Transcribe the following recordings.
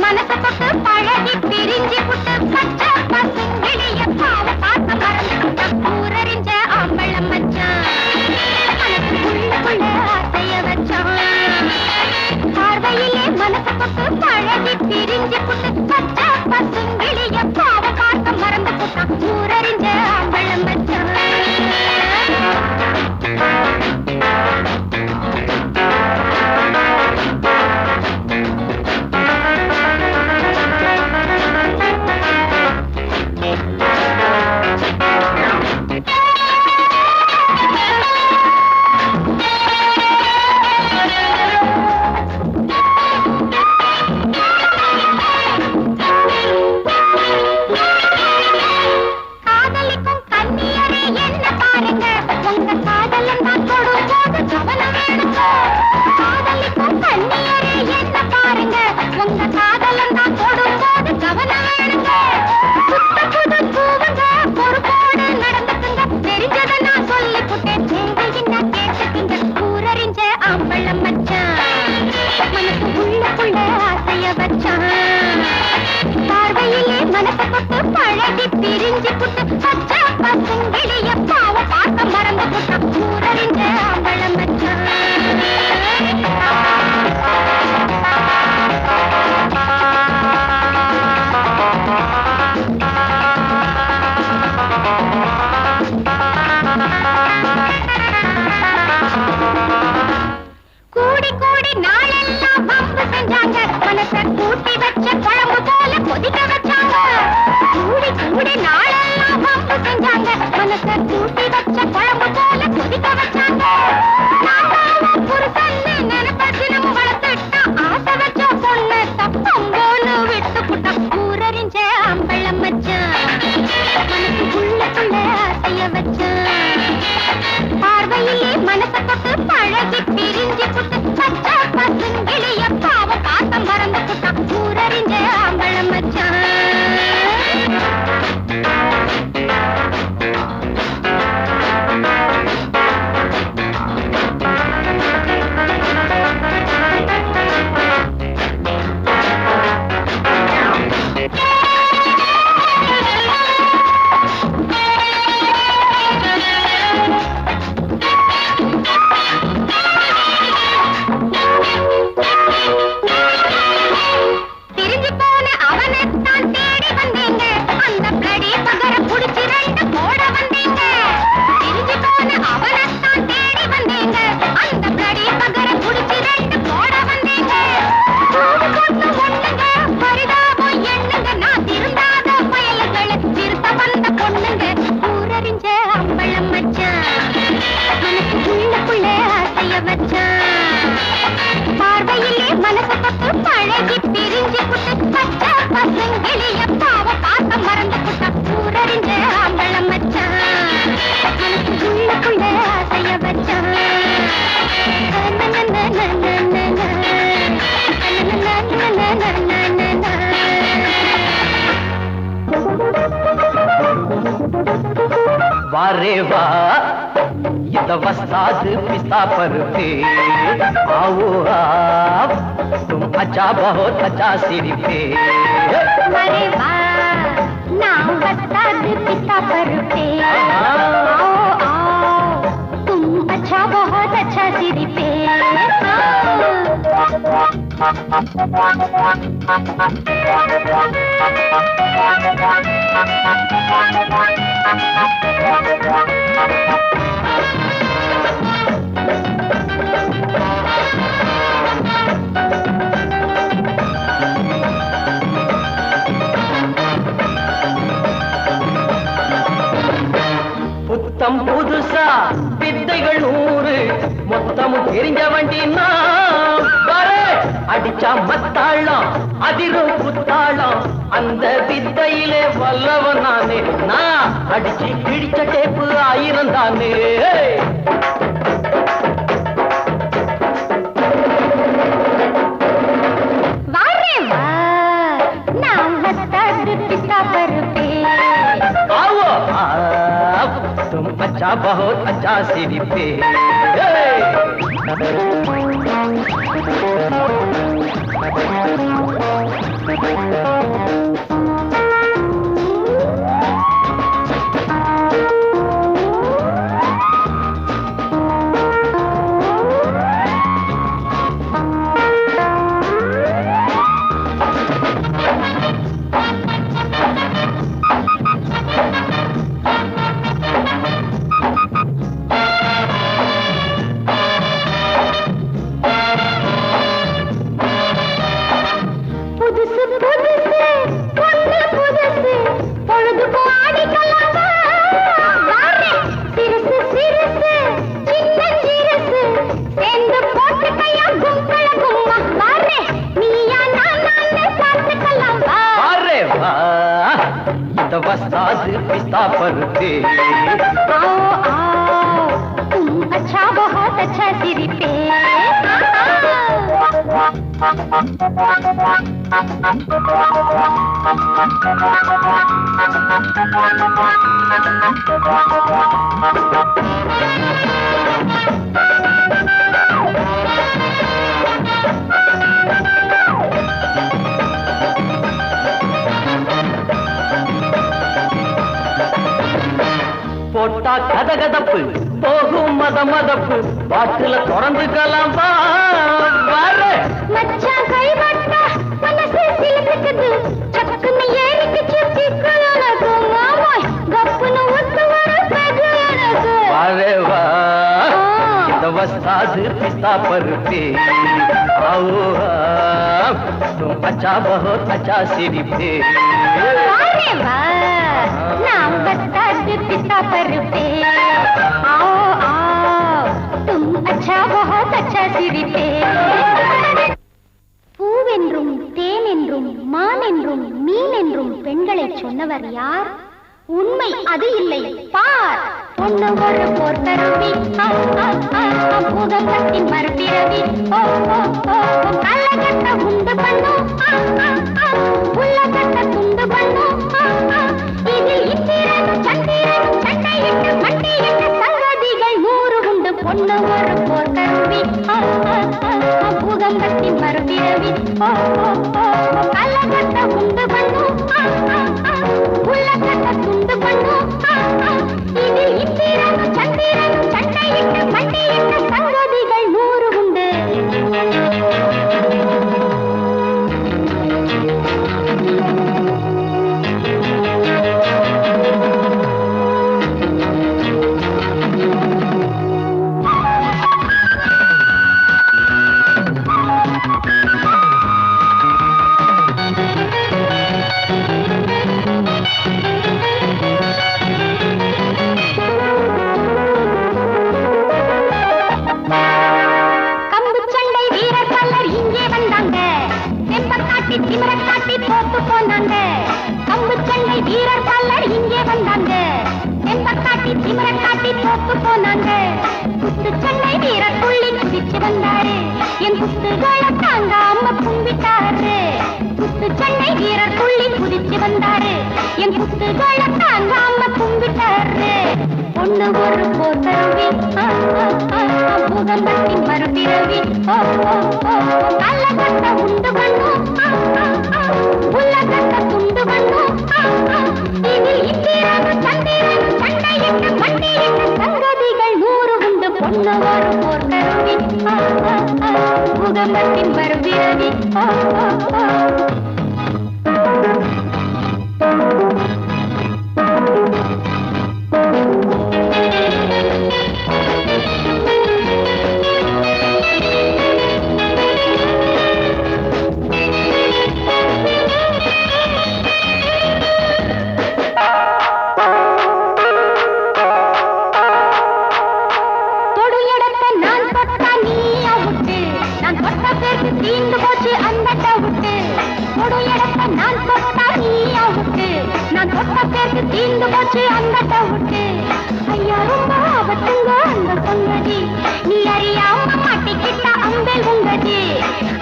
மனச தொட்டு பழகி பிரிஞ்சு புட்டு பச்சை பசுங்கிளிய பாவ பார்த்த மறந்து ஊரறிஞ்ச ஆம்பளம் மச்சான் மனசுக்குள்ள ஆசைய வச்சான் பார்வையிலே மனச தொட்டு பழகி பிரிஞ்சு புட்டு பச்சை பசுங்கிளிய பாவ பார்த்த மறந்து புட்டான் ஊரறிஞ்ச ஆம்பளம் மச்சான் பிரிஞ்சு புட்டு பச்சை பசுங்கிளிய பாவ பார்த்த மறந்து புட்ட ஊரறிஞ்ச ஆம்பளம் மச்சான் கூடி கூடி நாளெல்லாம் பம்பு செஞ்சாங்க மனச கூட்டி வச்ச குழம்பு போல கொதிக்க வச்சாங்க கூடி கூடி நாளெல்லாம் பம்பு செஞ்சாங்க மனச கூட்டி வச்ச குழம்பு போல கொதிக்க வச்சாங்க புருஷன்னு நினைப்பதினம் வளர்த்துட்டா ஆசை வச்ச பொண்ணு தப்பம்போன்னு விட்டு புட்டா ஊரறிஞ்ச ஆம்பளம் மச்சான் மனசுக்குள்ள ஆசைய வச்சான் பார்வையிலே மனச தொட்டு பழகி பிரிஞ்சு புட்டு பச்சை பசுங்கிளிய பாவ பார்த்த மறந்து புட்டா ஊரறிஞ்ச ஆம்பளம் மச்சான் பார்வையிலே மனச தொட்டு பழகி பிரிஞ்சு புட்டு பச்சை பசுங்கிளிய பாவ பார்த்த மறந்து புட்டா ஊரறிஞ்ச ஆம்பளம் மச்சான் மனசுக்குள்ள ஆசைய வச்சான் वारे वाह ये तो वस्ताद पिस्ता पर थे आओ आप तुम अच्छा बहुत अच्छा सिर पे अरे वाह नाम वस्ताद पिस्ता पर थे आओ आओ तुम अच्छा बहुत अच्छा सिर पे புத்தம் புதுசா வித்தைகள் 100 மொத்தமும் தெரிஞ்ச வண்டினா அடிச்சா மத்தாளம் அதிரும் புத்தாளம் அந்த வித்தையிலே வல்லவன் நானே நான் அடிச்சு கிழிச்ச டேப்பு 1000 தானே तुम अच्छा बहुत अच्छा सिर पे पिस्ता पर थे। आओ आओ तुम अच्छा बहुत अच्छा सिर पे। போட்டா கதகதப்பு போகும் மத மதப்பு பாட்டுல தொடர்ந்துக்கலாம் மச்சான் கைவட்டா மனசு சிலுக்குது சக்குன்னு ஏறிக்கிச்சு திக்குனக்கு மாமோய் கப்புன்னு ஒத்து வர பெகுனக்கு वारे वाह ये वस्ताद पिस्ता पर पे आओ आप तुम अच्छा बहुत अच्छा सिरी पे। वारे वाह नाम वस्ताद पिस्ता पर पे आओ आओ तुम अच्छा बहुत अच्छा सिरी पे। பூவென்றும் தேனென்றும் மானென்றும் மீனென்றும் பெண்களை சொன்னவர் யார்? உண்மை அது இல்லை பார். பொண்ணு ஒரு போர் கருவி பூதத்தின் மறுபிறவி கள்ளகட்ட உண்டு பண்ணும் உள்ளகட்ட துண்டு பண்ணும் இதில் இந்திரனும் சந்திரனும் சண்டையிட்டு மண்டியிட்ட சங்கதிகள் 100 உண்டு. பொண்ணு ஒரு போர் கருவி பூதத்தின் மறுபிறவி கள்ளகட்ட உண்டு பண்ணும் உள்ளகட்ட துண்டு பண்ணும் இதில் இந்திரனும் சந்திரனும் சண்டையிட்டு மண்டியிட்ட சங்கதிகள் 100 உண்டு. திமிரக்காட்டி போட்டு போனாங்க கம்பு சண்டை வீரர் பல்லர் இங்கே வந்தாங்க. தெம்பக்காட்டி திமிரக்காட்டி போட்டு போனாங்க. குத்து சண்டை வீரர் துள்ளி குதிச்சு வந்தாரு. என் குத்துகளை தாங்காம கும்பிட்டாரு. குத்து சண்டை வீரர் துள்ளி குதிச்சு வந்தாரு. என் குத்துகளை தாங்காம கும்பிட்டாரு. பொண்ணு ஒரு போர் கருவி பூகம்பத்தின் மறுபிறவி கள்ளகட்ட உண்டு பண்ணும் உள்ளகட்ட துண்டு பண்ணும் இதில் இந்திரனும் சந்திரனும் சண்டையிட்டு மண்டியிட்ட சங்கதிகள் 100 உண்டு. பொண்ணு ஒரு போர் கருவி பூகம்பத்தின் மறுபிறவி தீந்து போச்சு அந்த விட்டு. ஐயா ரொம்ப ஆபத்துங்க அந்த சங்கதி நீ அறியாம மாட்டிக்கிட்ட அம்பேல் உங்கதி.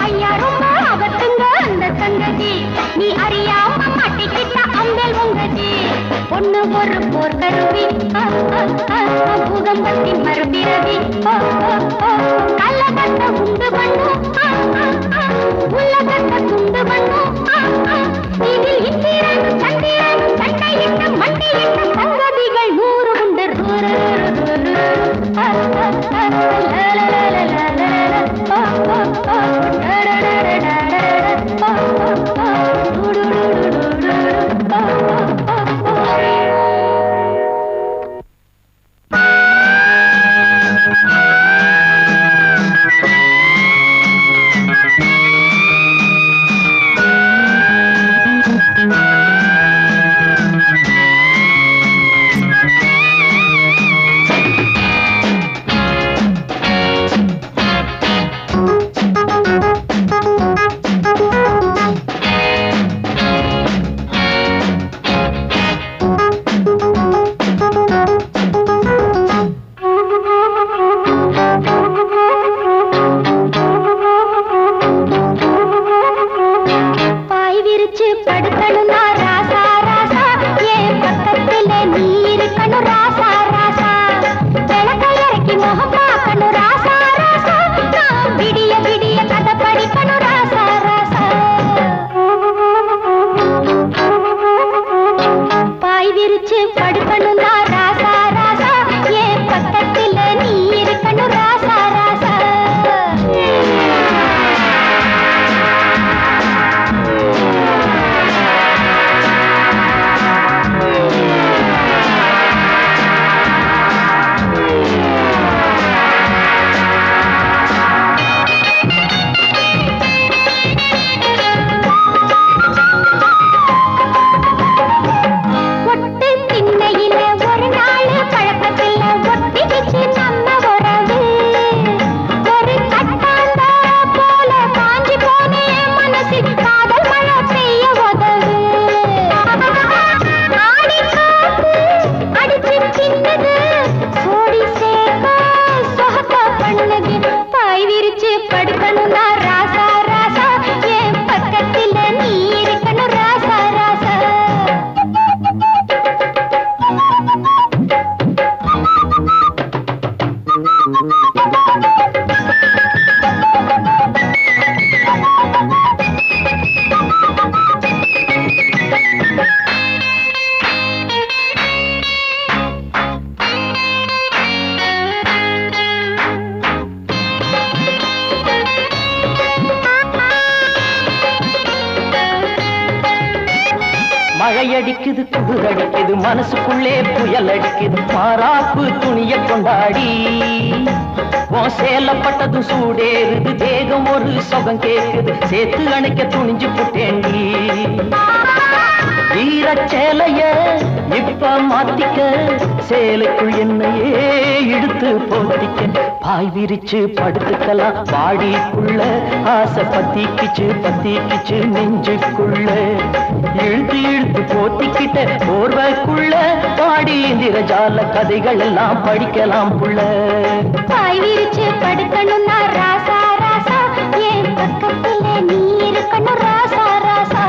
ஐயா ரொம்ப ஆபத்துங்க அந்த சங்கதி நீ அறியாம மாட்டிக்கிட்ட அம்பேல் உங்கதி. பொண்ணு ஒரு போர் கருவி பூகம்பத்தின் மறுபிறவி கள்ளகட்ட உண்டு பண்ணும் உள்ளகட்ட துண்டு பண்ணும் இதில் இந்திரனும் சந்திரனும் சண்டையிட்ட மண்டியிட்ட சங்கதிகள் 100 உண்டு. படுக்கணும்னா ராசா ராசா என் பக்கத்துல நீ இருக்கணும் ராசா ராசா. மழையடிக்குது குளிரடிக்குது மனசுக்குள்ளே புயல் அடிக்குது மாறாப்பு துணிய கொண்டாடி உன் சேலப்பட்டதும் சூடேறுது தேகம் ஒரு சுகம் கேக்குது சேர்த்து அணைக்க துணிஞ்சு புட்டேண்டி வீரச்சேலைய இப்ப மாத்திக்க சேலைக்குள் என்னையே இழுத்து போத்திக்க பாய் விரிச்சு படுத்துக்கலாம் பாடிக்குள்ள ஆசை பத்திக்கிச்சு நெஞ்சுக்குள்ள இழுத்து இழுத்து போத்திக்கிட்ட போர்வைக்குள்ள பாடி இந்திரஜால கதைகள் எல்லாம் படிக்கலாம் புள்ள. பாய் விரிச்சு படுக்கணும்னா ராசா ராசா என் பக்கத்துல நீ இருக்கணும் ராசா ராசா.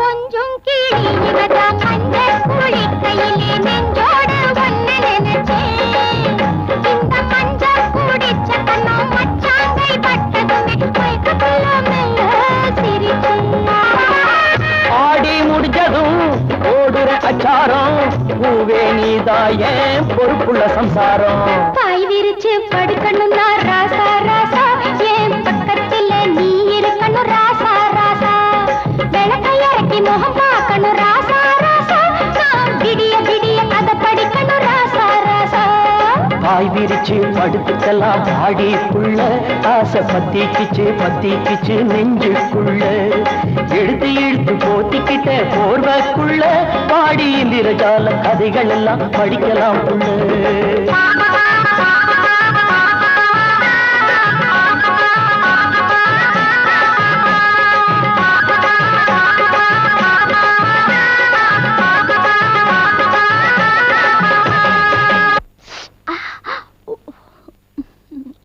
கொஞ்சம் கிளி இவதான் மஞ்ச குழி கையிலே நெஞ்சோடு ஒன்னு நினைச்சேன். இந்த மஞ்ச குடிச்ச கண்ணம் மச்சாங்கை பட்டதுமே மயக்கத்துல மெல்ல சிரிச்சேன். ஆடி முடிஞ்சதும் ஓடுற அச்சாரம் பூவே நீதாயே பொறுப்புள்ள சம்சாரம். பாய் விரிச்சு படுக்கணும்னா ராசா ராசா என் பக்கத்துல நீ இருக்கணும் ராசா ராசா. விளக்கை இறக்கி முகம் பார்க்கணும் ராசா ராசா. நான் விடிய விடிய கதை படிக்கணும் ராசா ராசா. பாய் விரிச்சு படுத்துக்கலாம் பாடிக்குள்ள ஆசை பத்திக்கிச்சு நெஞ்சுக்குள்ள இழுத்து இழுத்து போத்திக்கிட்ட போர்வைக்குள்ள பாடி இந்திரஜால கதைகள் எல்லாம் படிக்கலாம் புள்ள.